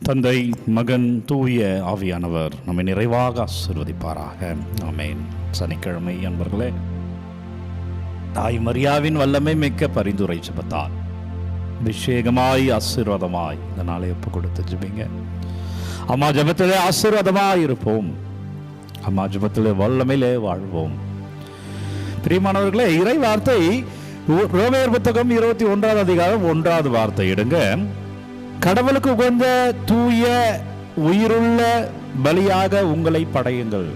தந்தை, மகன், தூய ஆவியானவர் நம்மை நிறைவாக ஆசீர்வதிப்பாராக. ஆமென். சனிக்கிழமை அன்பர்களே, தாய் மரியாவின் வல்லமை மிக்க பரிந்துரை ஜெபத்தால் அபிஷேகமாய் ஆசீர்வாதமாய் இந்த நாளை ஒப்பு கொடுத்து ஜெபிங்க. அம்மா ஜெபத்திலே ஆசீர்வாதமாய் இருப்போம். அம்மா ஜெபத்திலே வல்லமையிலே வாழ்வோம். பிரியமானவர்களே, இறை வார்த்தை ரோமேயர் புத்தகம் 21 அதிகாரம் 1 வார்த்தை எடுங்க. கடவுளுக்கு உகந்த தூய உயிருள்ள பலியாக உங்களை படையுங்கள்.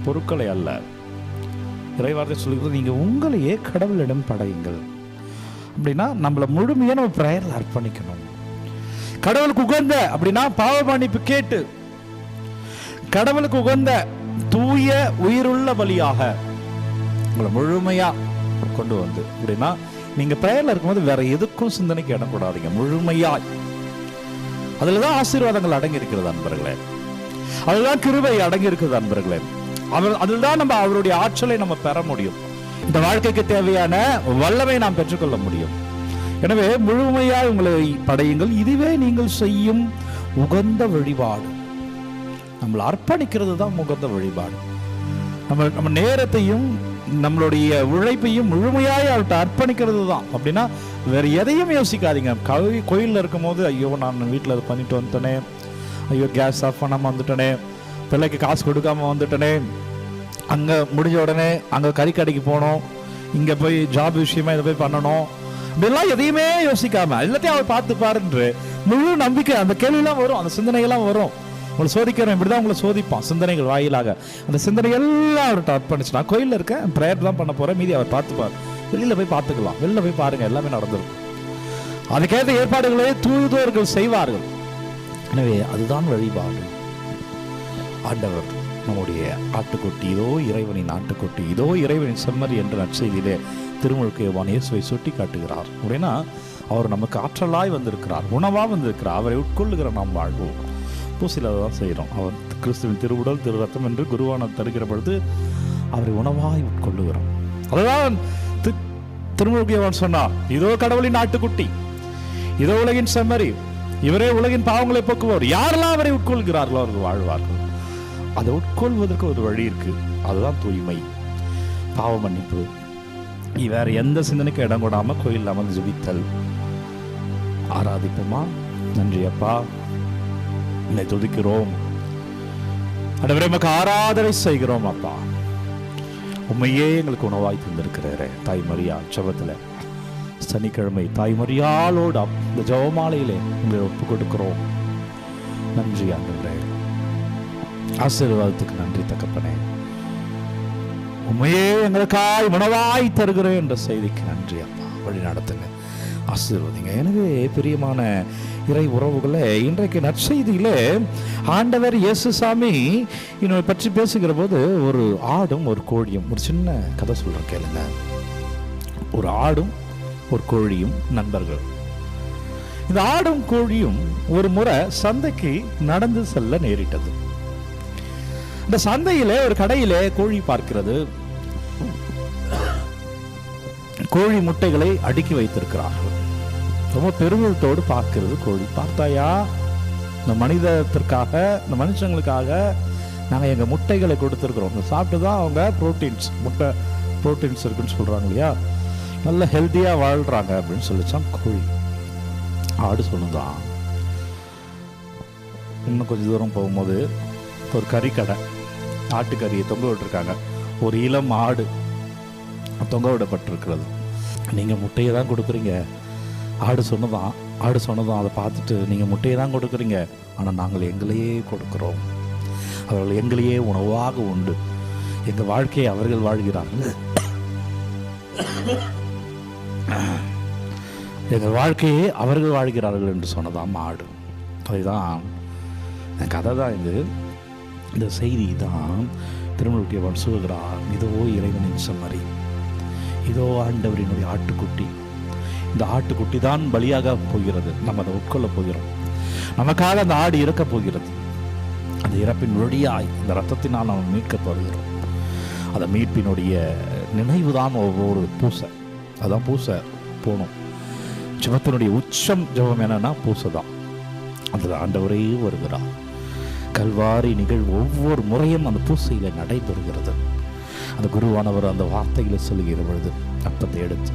பொருட்களை அல்ல, இறைவார்த்தை சொல்லுகிறது, நீங்க உங்களையே கடவுளிடம் படையுங்கள். அப்படின்னா நம்மளை முழுமையா நம்ம பிரேயர்ல அர்ப்பணிக்கணும். கடவுளுக்கு உகந்த அப்படின்னா பாவ மன்னிப்பு கேட்டு கடவுளுக்கு உகந்த தூய உயிருள்ள பலியாக உங்களை முழுமையா கொண்டு வந்து, அப்படின்னா நீங்க பிரேயர்ல இருக்கும்போது வேற எதுக்கும் சிந்தனைக்கு இடம் கூடாதீங்க. முழுமையாய் அதுலதான் ஆசீர்வாதங்கள் அடங்கி இருக்கிறது அன்பர்களே. அதுதான் கிருபை அடங்கி இருக்கிறது அன்பர்களே. அதுதான் நம்ம அவருடைய ஆற்றலை நம்ம பெற முடியும். இந்த வாழ்க்கைக்கு தேவையான வல்லமை நாம் பெற்றுக்கொள்ள முடியும். எனவே முழுமையாய் உங்களை படையுங்கள், இதுவே நீங்கள் செய்யும் உகந்த வழிபாடு. நம்மளை அர்ப்பணிக்கிறது தான் உகந்த வழிபாடு. நம்ம நேரத்தையும் நம்மளுடைய உழைப்பையும் முழுமையாய் அவர்கிட்ட அர்ப்பணிக்கிறது தான். அப்படின்னா வேற எதையும் யோசிக்காதீங்க. கோயிலில் இருக்கும் போது, ஐயோ நான் வீட்டில் அதை பண்ணிட்டு வந்துட்டேனே, ஐயோ கேஸ் ஆஃப் பண்ணாமல் வந்துட்டேனே, பிள்ளைக்கு காசு கொடுக்காம வந்துட்டேனே, அங்கே முடிஞ்ச உடனே அங்கே கறிக்கடைக்கு போனோம், இங்கே போய் ஜாப் விஷயமா இதை போய் பண்ணணும், இப்படிலாம் எதையுமே யோசிக்காம எல்லாத்தையும் அவர் பார்த்து பாருன்று முழு நம்பிக்கை. அந்த கேள்வியெல்லாம் வரும், அந்த சிந்தனைகள்லாம் வரும். உங்களை சோதிக்கிறேன், இப்படிதான் உங்களை சோதிப்பான் சிந்தனைகள் வாயிலாக. அந்த சிந்தனை எல்லாம் அவர்கிட்ட அர்ப்பணிச்சு, நான் கோயிலில் இருக்கேன், ப்ரேயர் தான் பண்ண போறேன், மீதி அவர் பார்த்துப்பார். வெளியில போய் பார்த்துக்கலாம், வெளில போய் பாருங்க, எல்லாமே நடந்திருக்கும். அதுக்கேற்ற ஏற்பாடுகளே தூதுவர்கள் செய்வார்கள். எனவே அதுதான் வழிபாடு. ஆண்டவர் நம்முடைய ஆட்டுக்குட்டி, இதோ இறைவனின் ஆட்டுக்குட்டி, இதோ இறைவனின் செம்மறி என்ற நற்செய்தியிலே திருமுழுக்கு யோவான் இயேசுவை சுட்டி காட்டுகிறார். அப்படின்னா அவர் நமக்கு ஆற்றலாய் வந்திருக்கிறார், உணவாக வந்திருக்கிறார். அவரை உட்கொள்ளுகிற நாம் வாழ்வோம். பூசில தான் செய்கிறோம். அவர் கிறிஸ்துவின் திருவுடல் திரு ரத்தம் என்று குருவான தருகிற பொழுது அவரை உணவாய் உட்கொள்ளுகிறோம். அதுதான் திருமுழுக்கு யோவான் சொன்னார், இதோ கடவுளின் ஆட்டுக்குட்டி, இதோ உலகின் செம்மறி, இவரே உலகின் பாவங்களை போக்குவார். யாரெல்லாம் அவரை உட்கொள்கிறார்களோ அவர்கள் வாழ்வார்கள். அதை உட்கொள்வதற்கு ஒரு வழி இருக்கு, அதுதான் தூய்மை, பாவ மன்னிப்பு. வேற எந்த சிந்தனைக்கு இடம் கொடாம கோயில் அமர்ந்து ஜெபித்தல். ஆராதிப்போமா? நன்றி அப்பா, என்னை துதிக்கிறோம் ஆண்டவரே, நமக்கு ஆராதனை செய்கிறோம் அப்பா. உண்மையே எங்களுக்கு உணவாய் தந்திருக்கிறாரே தாய் மரியா. ஜெபத்துல சனிக்கிழமை தாய் மரியாளோட இந்த ஜெபமாலையிலே உங்களை ஒப்பு கொடுக்கிறோம். நன்றி ஆண்டவரே, ஆசீர்வாதத்துக்கு நன்றி தகப்பனே. உண்மையே எங்களுக்காய் உணவாய் தருகிறேன் என்ற செய்திக்கு நன்றி அப்பா. வழி நடத்துங்க, ஆசீர்வதிங்க. எனவே பிரியமான இறை உறவுகளே, இன்றைக்கு நற்செய்தியிலே ஆண்டவர் இயேசு சாமி இதை பற்றி பேசுகிற போது ஒரு ஆடும் ஒரு கோழியும், ஒரு சின்ன கதை சொல்றேன் கேளுங்க. ஒரு ஆடும் ஒரு கோழியும் நண்பர்கள். இந்த ஆடும் கோழியும் ஒரு முறை சந்தைக்கு நடந்து செல்ல நேரிட்டது. இந்த சந்தையிலே ஒரு கடையிலே கோழி பார்க்கிறது. கோழி முட்டைகளை அடுக்கி வைத்திருக்கிறார்கள். ரொம்ப பெருமிதத்தோடு பார்க்கிறது கோழி. பார்த்தாயா, இந்த மனிதத்திற்காக, இந்த மனுஷங்களுக்காக நாங்கள் எங்கள் முட்டைகளை கொடுத்துருக்குறோம். சாப்பிட்டு தான் அவங்க ப்ரோட்டீன்ஸ், முட்டை ப்ரோட்டீன்ஸ் இருக்குன்னு சொல்கிறாங்க இல்லையா, நல்ல ஹெல்த்தியாக வாழ்கிறாங்க அப்படின்னு சொல்லிச்சான் கோழி. ஆடு சொல்லுதான், இன்னும் கொஞ்சம் தூரம் போகும்போது ஒரு கறிக்கடை, ஆட்டுக்கறியை தொங்க விட்டுருக்காங்க. ஒரு இளம் ஆடு தொங்க விடப்பட்டிருக்கிறது. நீங்கள் முட்டையை தான் கொடுக்குறீங்க. ஆடு சொன்னதான் அதை பார்த்துட்டு, நீங்கள் முட்டையை தான் கொடுக்குறீங்க, ஆனால் நாங்கள் எங்களையே கொடுக்குறோம். அவர்கள் எங்களையே உணவாக உண்டு, எங்கள் வாழ்க்கையை அவர்கள் வாழ்கிறார்கள், எங்கள் வாழ்க்கையை அவர்கள் வாழ்கிறார்கள் என்று சொன்னதாம் ஆடு. அதுதான் கதை தான் இது. இந்த செய்தி தான் திருமுழுக்கு யோவான் சொல்கிறார், இதோ இறைவனின் செம்மறி, இதோ ஆண்டவரினுடைய ஆட்டுக்குட்டி. இந்த ஆட்டுக்குட்டி தான் பலியாக போகிறது. நம்ம அதை உட்கொள்ள போகிறோம். நமக்காக அந்த ஆடு இறக்க போகிறது. அந்த இறப்பின் வழியாய் இந்த ரத்தத்தினால் நாம் மீட்கப்படுகிறோம். அந்த மீட்பினுடைய நினைவு தான் ஒவ்வொரு பூசை. அதான் பூசை போகணும். ஜெபத்தினுடைய உச்சம் ஜெபம் என்னன்னா பூசை தான். அதில் ஆண்டவரே வருகிறார். கல்வாரி நிகழ்வு ஒவ்வொரு முறையும் அந்த பூசையில் நடைபெறுகிறது. அந்த குருவானவர் அந்த வார்த்தைகளை சொல்லுகிற பொழுது அப்பத்தை எடுத்து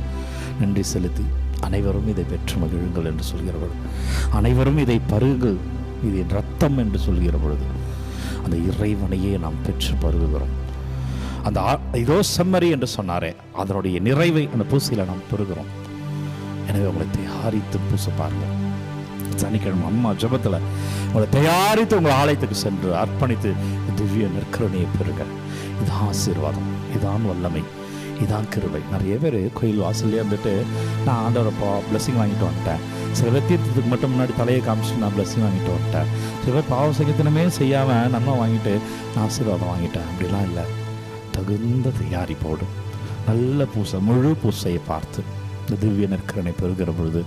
நன்றி செலுத்தி அனைவரும் இதை பெற்று மகிழுங்கள் என்று சொல்கிற பொழுது, அனைவரும் இதை பருகுங்கள், இது என் ரத்தம் என்று சொல்கிற பொழுது அந்த இறைவனையே நாம் பெற்று பருகுகிறோம். அந்த இதோ செம்மறி என்று சொன்னாரே, அதனுடைய நிறைவை அந்த பூசையில் நாம் பெறுகிறோம். எனவே உங்களை தயாரித்து பூச பாருங்கள். சனிக்கிழமை அம்மா ஜபத்தில் உங்களை தயாரித்து உங்கள் ஆலயத்துக்கு சென்று அர்ப்பணித்து திவ்ய நற்கருணையை பெறுக. இதான் ஆசீர்வாதம், இதான் வல்லமை, இதான் கிருபை. நிறைய பேர் கோயில் வாசல்லே வந்துட்டு நான் ஆண்டவரப்பா பிளஸ்ஸிங் வாங்கிட்டு வந்துட்டேன். சில பேர் தீர்த்தத்துக்கு மட்டும் முன்னாடி தலையை காமிச்சிட்டு நான் பிளஸ்ஸிங் வாங்கிட்டு வந்துட்டேன். சில பேர் பாவ சங்கத்தினமே செய்யாமல் நன்மை வாங்கிட்டு நான் ஆசீர்வாதம் வாங்கிட்டேன். அப்படிலாம் இல்லை. தகுந்த தயாரிப்போடு நல்ல பூசை, முழு பூசையை பார்த்து இந்த திவ்ய நற்கருணை பெறுகிற பொழுது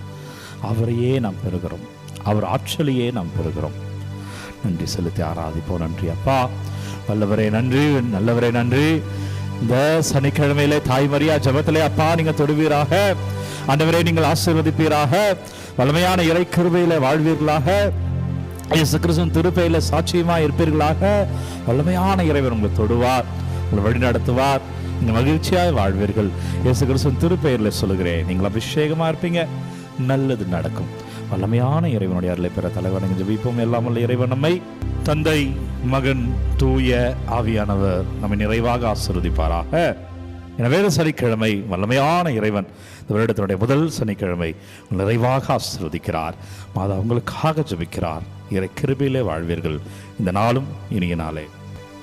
அவரையே நாம் பெறுகிறோம், அவர் ஆற்றலையே நாம் பெறுகிறோம். நன்றி செலுத்தி ஆராதிப்போம். நன்றி அப்பா, வல்லவரே நன்றி, நல்லவரே நன்றி. இந்த சனிக்கிழமையிலே தாய் மரியா ஜபத்திலே அப்பா நீங்கள் தொடுவீராக. ஆண்டவரே நீங்கள் ஆசீர்வதிப்பீராக. வல்லமையான இறை கிருபையில வாழ்வீர்களாக. இயேசு கிறிஸ்துவின் திருப்பெயரிலே சாட்சியமா இருப்பீர்களாக. வல்லமையான இறைவர் உங்களை தொடுவார், உங்களை வழி நடத்துவார். நீங்கள் மகிழ்ச்சியாக வாழ்வீர்கள். இயேசு கிறிஸ்துவின் திருப்பெயரில் சொல்லுகிறேன், நீங்கள் அபிஷேகமா இருப்பீங்க, நல்லது நடக்கும். வல்லமையான இறைவனுடைய அருளை பெற தலைவணங்கி ஜெபிப்போம். எல்லாம் வல்ல இறைவன் நம்மை தந்தை, மகன், தூய ஆவியானவர் நம்மை நிறைவாக ஆசீர்வதிப்பாராக. எனவே சனிக்கிழமை வல்லமையான இறைவன் இந்த வருடத்தினுடைய முதல் சனிக்கிழமை நிறைவாக ஆசீர்வதிக்கிறார். மாதா உங்களுக்காக ஜெபிக்கிறார். இறை கிருபையிலே வாழ்வீர்கள். இந்த நாளும் இனிய நாளே.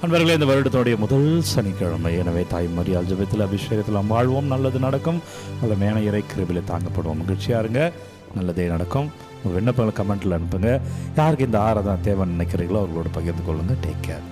அன்பர்களே, இந்த வருடத்தினுடைய முதல் சனிக்கிழமை, எனவே தாய் மரியாள் ஜெபத்தில் அபிஷேகத்தில் நாம் வாழ்வோம், நல்லது நடக்கும். வல்லமையான இறை கிருபையிலே தாங்கப்படுவோம். மகிழ்ச்சியாக இருங்க, நல்லதே நடக்கும். உங்கள் விண்ணப்பங்களை கமெண்ட்டில் அனுப்புங்க. யாருக்கு இந்த ஆராதனை தேவைன்னு நினைக்கிறீங்களோ அவர்களோட பகிர்ந்து கொள்ளுங்கள். Take care.